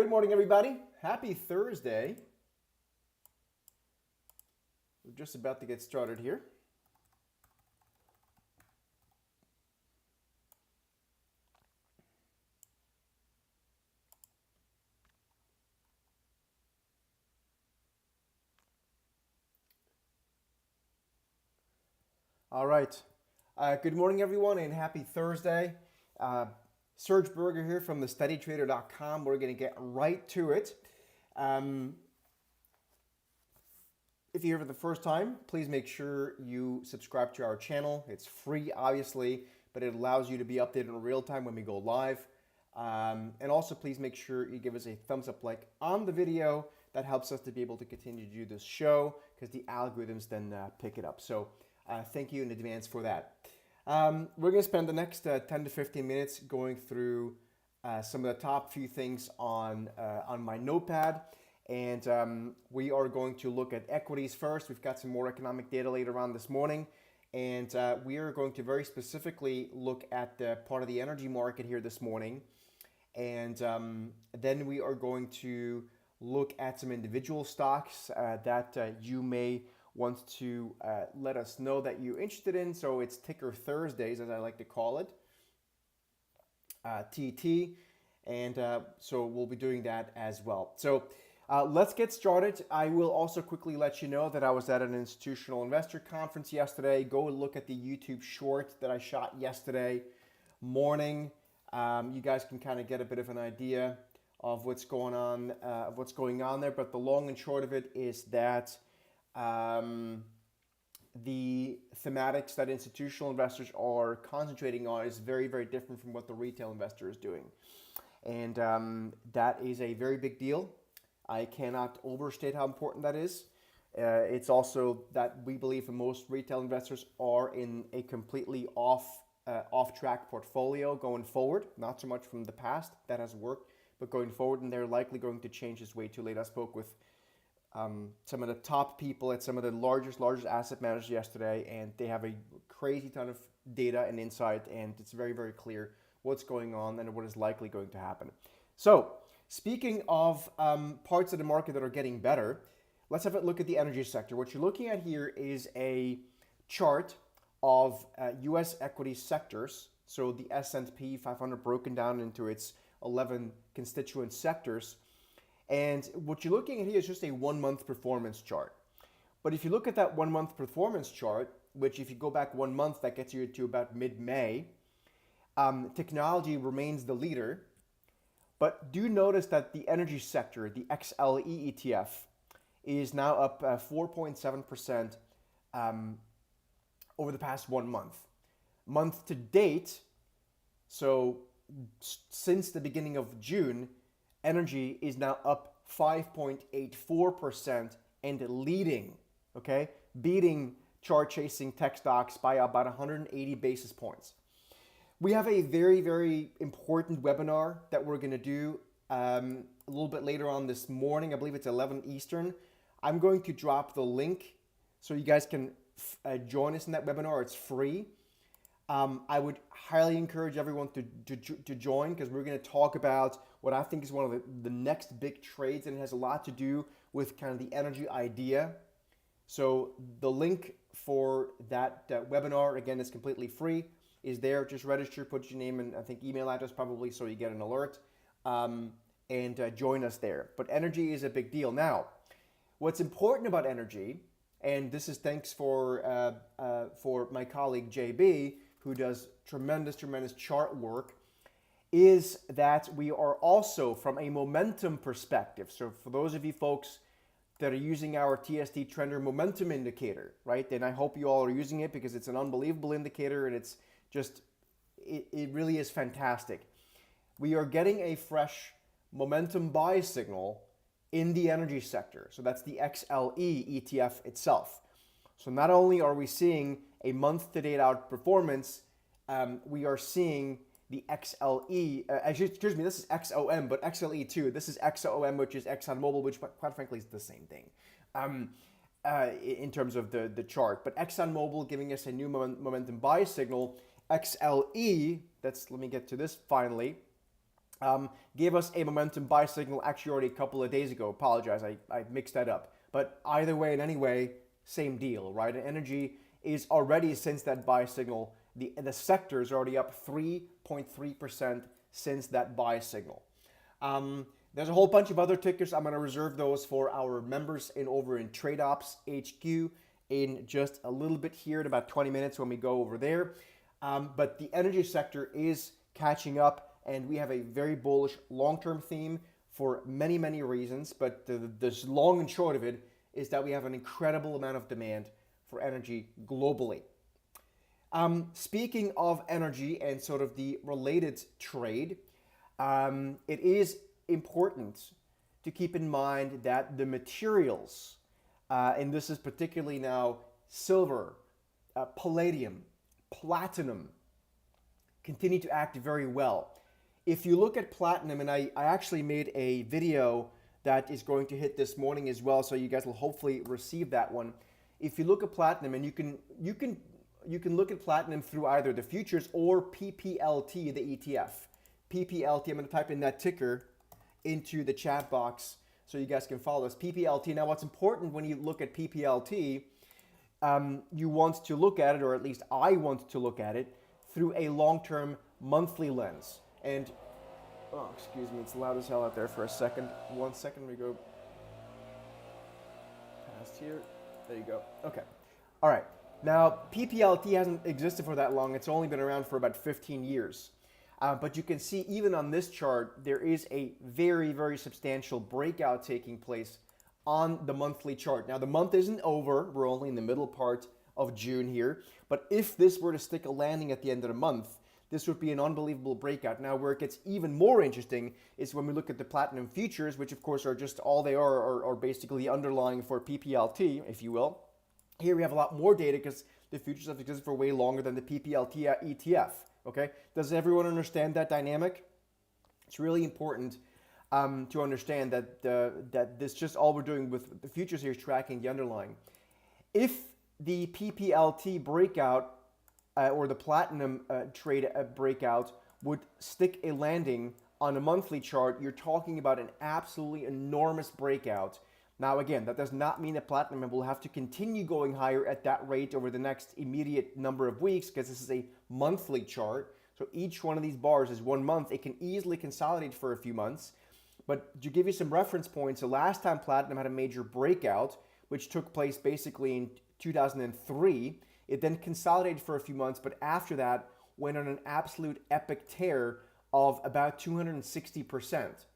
Good morning, everybody. Happy Thursday. We're just about to get started here. All right. Good morning, everyone, and happy Thursday. Serge Berger here from thestudytrader.com. We're going to get right to it. If you're here for the first time, please make sure you subscribe to our channel. It's free, obviously, but it allows you to be updated in real time when we go live. And also, please make sure you give us a thumbs up like on the video. That helps us to be able to continue to do this show because the algorithms then pick it up. So thank you in advance for that. We're going to spend the next 10 to 15 minutes going through some of the top few things on my notepad. And we are going to look at equities first. We've got some more economic data later on this morning. And we are going to very specifically look at the part of the energy market here this morning. And then we are going to look at some individual stocks that you may want to let us know that you're interested in. So it's Ticker Thursdays, as I like to call it, TT. And so we'll be doing that as well. So let's get started. I will also quickly let you know that I was at an institutional investor conference yesterday. Go look at the YouTube short that I shot yesterday morning. You guys can kind of get a bit of an idea of what's going on there. But the long and short of it is that the thematics that institutional investors are concentrating on is very, very different from what the retail investor is doing. And that is a very big deal. I cannot overstate how important that is. It's also that we believe that most retail investors are in a completely off-track portfolio going forward. Not so much from the past, that has worked, but going forward, and they're likely going to change this way too late. I spoke with some of the top people at some of the largest asset managers yesterday, and they have a crazy ton of data and insight, and it's very, very clear what's going on and what is likely going to happen. So, speaking of parts of the market that are getting better, let's have a look at the energy sector. What you're looking at here is a chart of U.S. equity sectors. So the S&P 500 broken down into its 11 constituent sectors. And what you're looking at here is just a 1 month performance chart. But if you look at that 1 month performance chart, which if you go back 1 month, that gets you to about mid-May, technology remains the leader. But do notice that the energy sector, the XLE ETF, is now up 4.7% over the past 1 month. Month to date, so since the beginning of June, energy is now up 5.84% and leading, okay? Beating chart-chasing tech stocks by about 180 basis points. We have a very, very important webinar that we're going to do a little bit later on this morning. I believe it's 11 Eastern. I'm going to drop the link so you guys can join us in that webinar. It's free. I would highly encourage everyone to join because we're going to talk about what I think is one of the next big trades, and it has a lot to do with kind of the energy idea. So the link for that webinar, again, is completely free. Is there. Just register, put your name and I think email address probably so you get an alert, and join us there. But energy is a big deal. Now, what's important about energy, and this is thanks for my colleague JB, who does tremendous chart work, is that we are also from a momentum perspective. So for those of you folks that are using our TSD Trender momentum indicator, right? And I hope you all are using it because it's an unbelievable indicator and it's just, it really is fantastic. We are getting a fresh momentum buy signal in the energy sector. So that's the XLE ETF itself. So not only are we seeing a month-to-date outperformance, we are seeing the XLE, excuse me, this is XOM, but XLE too. This is XOM, which is ExxonMobil, which quite frankly is the same thing in terms of the chart. But ExxonMobil giving us a new momentum buy signal. XLE, let me get to this finally. gave us a momentum buy signal actually already a couple of days ago. Apologize, I mixed that up. But either way and anyway, same deal, right? And energy is already, since that buy signal, the sector is already up 3.3% since that buy signal. There's a whole bunch of other tickers. I'm going to reserve those for our members over in TradeOps HQ in just a little bit here in about 20 minutes when we go over there. But the energy sector is catching up, and we have a very bullish long-term theme for many, many reasons. But the long and short of it is that we have an incredible amount of demand for energy globally. Speaking of energy and sort of the related trade, it is important to keep in mind that the materials, and this is particularly now silver, palladium, platinum, continue to act very well. If you look at platinum, and I actually made a video that is going to hit this morning as well, so you guys will hopefully receive that one. If you look at platinum, and you can look at platinum through either the futures or PPLT, the ETF. PPLT, I'm going to type in that ticker into the chat box so you guys can follow us. PPLT. Now, what's important when you look at PPLT, you want to look at it, or at least I want to look at it, through a long-term monthly lens. And, oh, excuse me, it's loud as hell out there for a second. 1 second, we go past here. There you go. Okay. All right. Now, PPLT hasn't existed for that long. It's only been around for about 15 years. But you can see even on this chart, there is a very, very substantial breakout taking place on the monthly chart. Now, the month isn't over. We're only in the middle part of June here. But if this were to stick a landing at the end of the month, this would be an unbelievable breakout. Now, where it gets even more interesting is when we look at the platinum futures, which of course are just all they are basically underlying for PPLT, if you will. Here we have a lot more data because the futures have existed for way longer than the PPLT ETF. Okay, does everyone understand that dynamic? It's really important to understand that that this just all we're doing with the futures here is tracking the underlying. If the PPLT breakout or the platinum trade breakout would stick a landing on a monthly chart, you're talking about an absolutely enormous breakout. Now, again, that does not mean that platinum will have to continue going higher at that rate over the next immediate number of weeks, because this is a monthly chart. So each one of these bars is 1 month. It can easily consolidate for a few months. But to give you some reference points, the last time platinum had a major breakout, which took place basically in 2003, it then consolidated for a few months, but after that went on an absolute epic tear of about 260%.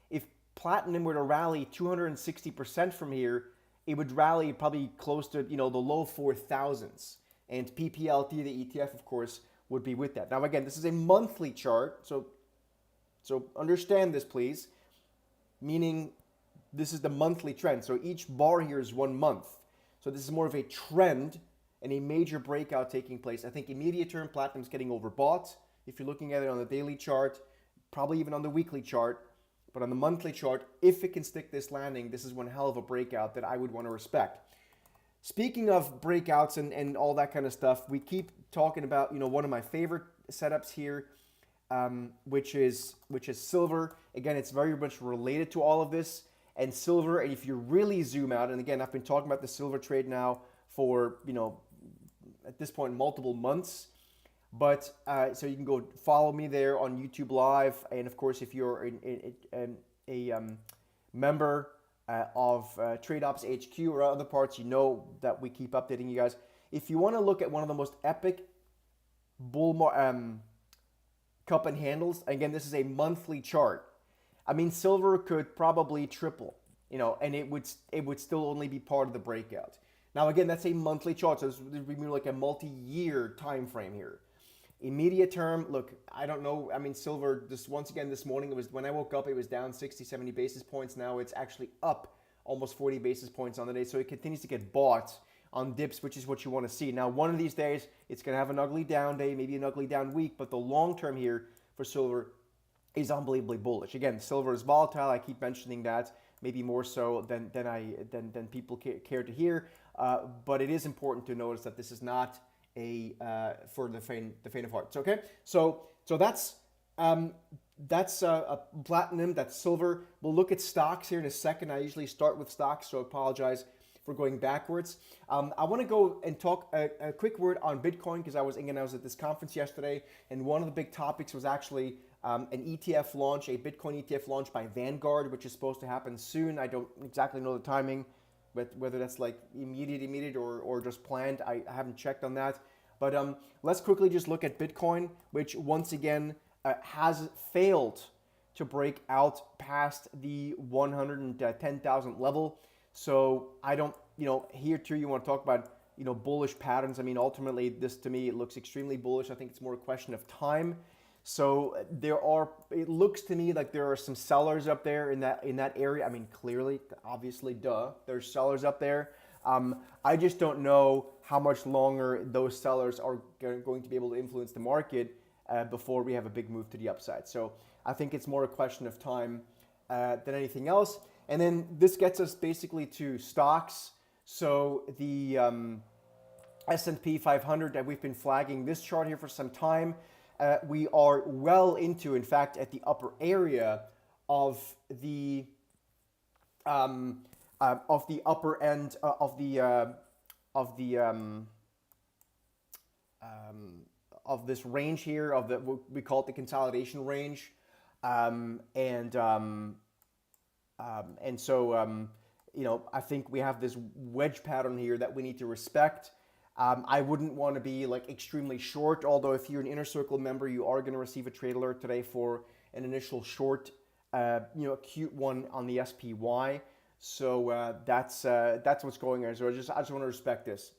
If platinum were to rally 260% from here, it would rally probably close to the low 4,000s. And PPLT, the ETF, of course, would be with that. Now, again, this is a monthly chart, so understand this, please. Meaning, this is the monthly trend. So each bar here is 1 month. So this is more of a trend and a major breakout taking place. I think immediate term platinum's getting overbought. If you're looking at it on the daily chart, probably even on the weekly chart. But on the monthly chart, if it can stick this landing, this is one hell of a breakout that I would want to respect. Speaking of breakouts and all that kind of stuff, we keep talking about one of my favorite setups here, which is silver. Again, it's very much related to all of this. And silver, and if you really zoom out, and again, I've been talking about the silver trade now for at this point multiple months. But so you can go follow me there on YouTube Live, and of course, if you're a member of TradeOps HQ or other parts, you know that we keep updating you guys. If you want to look at one of the most epic bull cup and handles, again, this is a monthly chart. I mean, silver could probably triple, and it would still only be part of the breakout. Now, again, that's a monthly chart, so this would be like a multi-year time frame here. Immediate term, look, I don't know. I mean, silver, just once again this morning, when I woke up, it was down 60, 70 basis points. Now it's actually up almost 40 basis points on the day. So it continues to get bought on dips, which is what you want to see. Now, one of these days, it's going to have an ugly down day, maybe an ugly down week, but the long term here for silver is unbelievably bullish. Again, silver is volatile. I keep mentioning that, maybe more so than people care to hear. But it is important to notice that this is not for the faint of heart. Okay, so that's that's a platinum, that's silver. We'll look at stocks here in a second. I usually start with stocks, so I apologize for going backwards. I want to go and talk a quick word on Bitcoin because I was at this conference yesterday, and one of the big topics was actually an ETF launch, a Bitcoin ETF launch by Vanguard, which is supposed to happen soon. I don't exactly know the timing, but whether that's like immediate or just planned, I haven't checked on that. But let's quickly just look at Bitcoin, which once again has failed to break out past the 110,000 level. So I don't, here too you want to talk about, bullish patterns. I mean, ultimately this to me, it looks extremely bullish. I think it's more a question of time. So it looks to me like there are some sellers up there in that area. I mean, clearly, obviously, there's sellers up there. I just don't know how much longer those sellers are going to be able to influence the market before we have a big move to the upside. So I think it's more a question of time than anything else. And then this gets us basically to stocks. So the S&P 500 that we've been flagging this chart here for some time. We are well into, in fact, at the upper area of the upper end of this range here we call it the consolidation range, and so I think we have this wedge pattern here that we need to respect. I wouldn't want to be like extremely short, although if you're an Inner Circle member, you are going to receive a trade alert today for an initial short, a cute one on the SPY. So that's what's going on. So I just want to respect this.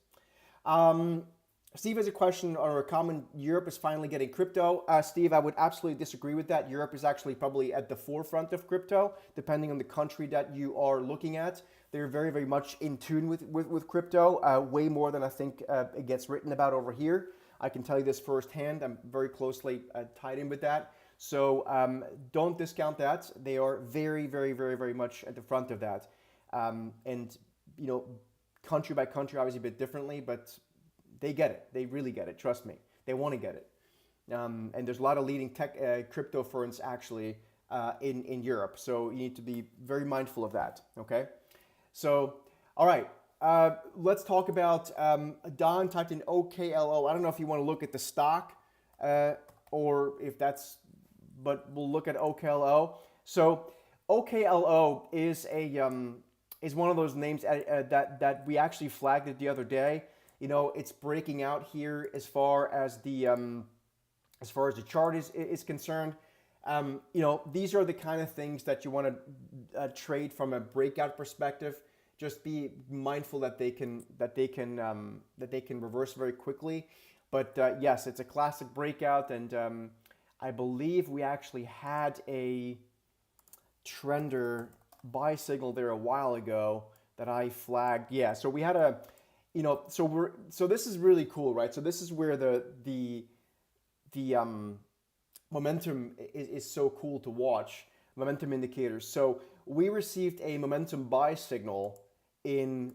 Steve has a question or a comment. Europe is finally getting crypto. Steve, I would absolutely disagree with that. Europe is actually probably at the forefront of crypto, depending on the country that you are looking at. They're very, very much in tune with crypto, way more than I think it gets written about over here. I can tell you this firsthand. I'm very closely tied in with that. So don't discount that. They are very, very, very, very much at the front of that. And, country by country, obviously a bit differently, but they get it. They really get it. Trust me. They want to get it. And there's a lot of leading tech crypto firms actually in Europe. So you need to be very mindful of that. Okay. So, all right, let's talk about Don typed in OKLO. I don't know if you want to look at the stock or if but we'll look at OKLO. So OKLO is one of those names that we actually flagged it the other day. It's breaking out here as far as the chart is concerned. These are the kind of things that you want to trade from a breakout perspective. Just be mindful that they can reverse very quickly. But yes, it's a classic breakout, and I believe we actually had a trender buy signal there a while ago that I flagged. Yeah, so we had so this is really cool, right? So this is where the momentum is so cool to watch, momentum indicators. So we received a momentum buy signal in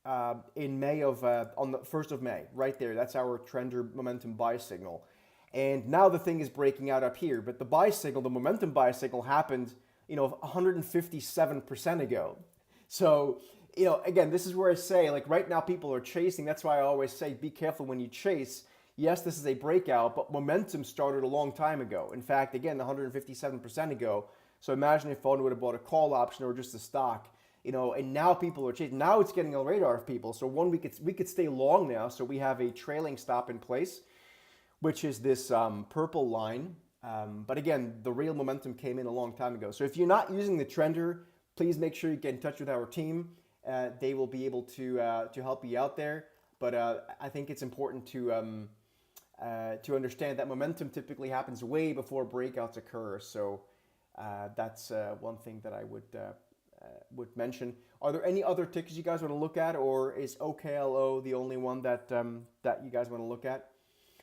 May on the 1st of May, right there. That's our trender momentum buy signal. And now the thing is breaking out up here, but the buy signal, the momentum buy signal happened, 157% ago. So, again, this is where I say, like right now people are chasing. That's why I always say, be careful when you chase. Yes, this is a breakout, but momentum started a long time ago. In fact, again, 157% ago. So imagine if one would have bought a call option or just a stock, and now people are chasing. Now it's getting on the radar of people. So we could stay long now. So we have a trailing stop in place, which is this purple line. But again, the real momentum came in a long time ago. So if you're not using the trender, please make sure you get in touch with our team. They will be able to help you out there. But I think it's important to understand that momentum typically happens way before breakouts occur. So that's one thing that I would mention. Are there any other tickers you guys want to look at, or is OKLO the only one that you guys want to look at?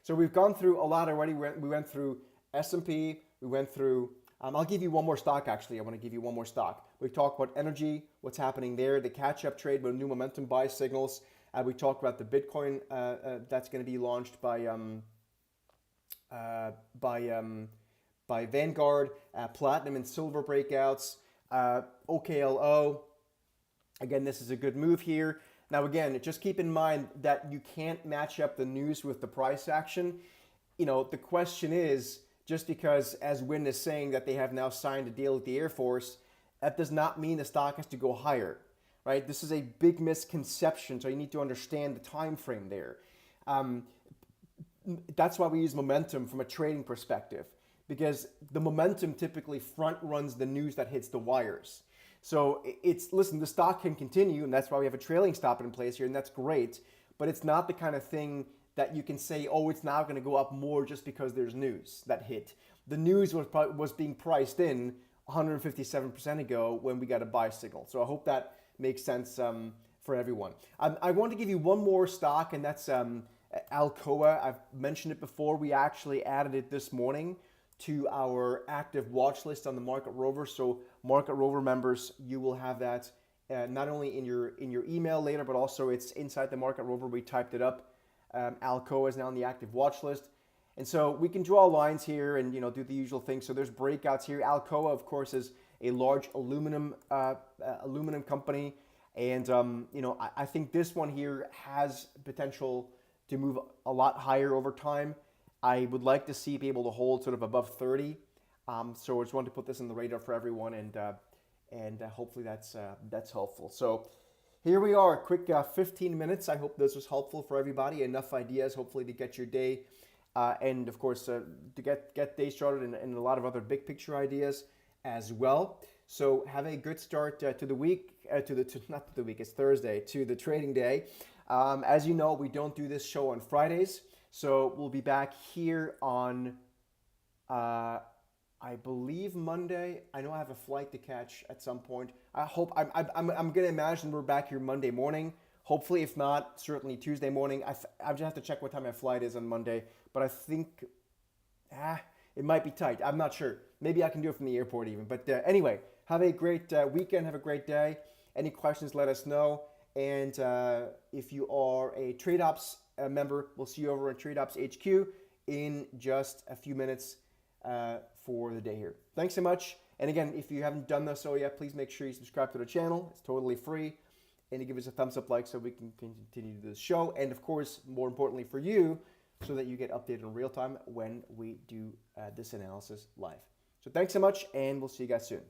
So we've gone through a lot already. We went through S&P. We went through. I'll give you one more stock. Actually, I want to give you one more stock. We talked about energy, what's happening there, the catch-up trade with new momentum buy signals. We talked about the Bitcoin that's going to be launched by by Vanguard, platinum and silver breakouts, OKLO. Again, this is a good move here. Now, again, just keep in mind that you can't match up the news with the price action. The question is, just because, as Wynn is saying, that they have now signed a deal with the Air Force, that does not mean the stock has to go higher, right? This is a big misconception, so you need to understand the time frame there. That's why we use momentum from a trading perspective, because the momentum typically front runs the news that hits the wires. So listen, the stock can continue, and that's why we have a trailing stop in place here, and that's great, but it's not the kind of thing that you can say, oh, it's now going to go up more just because there's news that hit. The news was being priced in 157% ago when we got a buy signal. So I hope that makes sense for everyone. I want to give you one more stock, and that's Alcoa. I've mentioned it before. We actually added it this morning to our active watch list on the Market Rover. So Market Rover members, you will have that not only in your email later, but also it's inside the Market Rover. We typed it up. Alcoa is now on the active watch list. And so we can draw lines here and do the usual thing. So there's breakouts here. Alcoa, of course, is a large aluminum company. And I think this one here has potential to move a lot higher over time. I would like to see it be able to hold sort of above 30. So I just wanted to put this on the radar for everyone, and hopefully that's helpful. So here we are, quick 15 minutes. I hope this was helpful for everybody. Enough ideas, hopefully, to get your day, and of course to get day started and a lot of other big picture ideas as well. So have a good start to the week. Not to the week. It's Thursday, to the trading day. As you know, we don't do this show on Fridays. So we'll be back here on, I believe, Monday. I know I have a flight to catch at some point. I'm going to imagine we're back here Monday morning. Hopefully, if not, certainly Tuesday morning. I just have to check what time my flight is on Monday. But I think it might be tight. I'm not sure. Maybe I can do it from the airport even. But anyway, have a great weekend. Have a great day. Any questions, let us know. And if you are a TradeOps member, we'll see you over at TradeOps HQ in just a few minutes for the day here. Thanks so much. And again, if you haven't done so yet, please make sure you subscribe to the channel. It's totally free. And you give us a thumbs up, like, so we can continue to do this show. And of course, more importantly for you, so that you get updated in real time when we do this analysis live. So thanks so much, and we'll see you guys soon.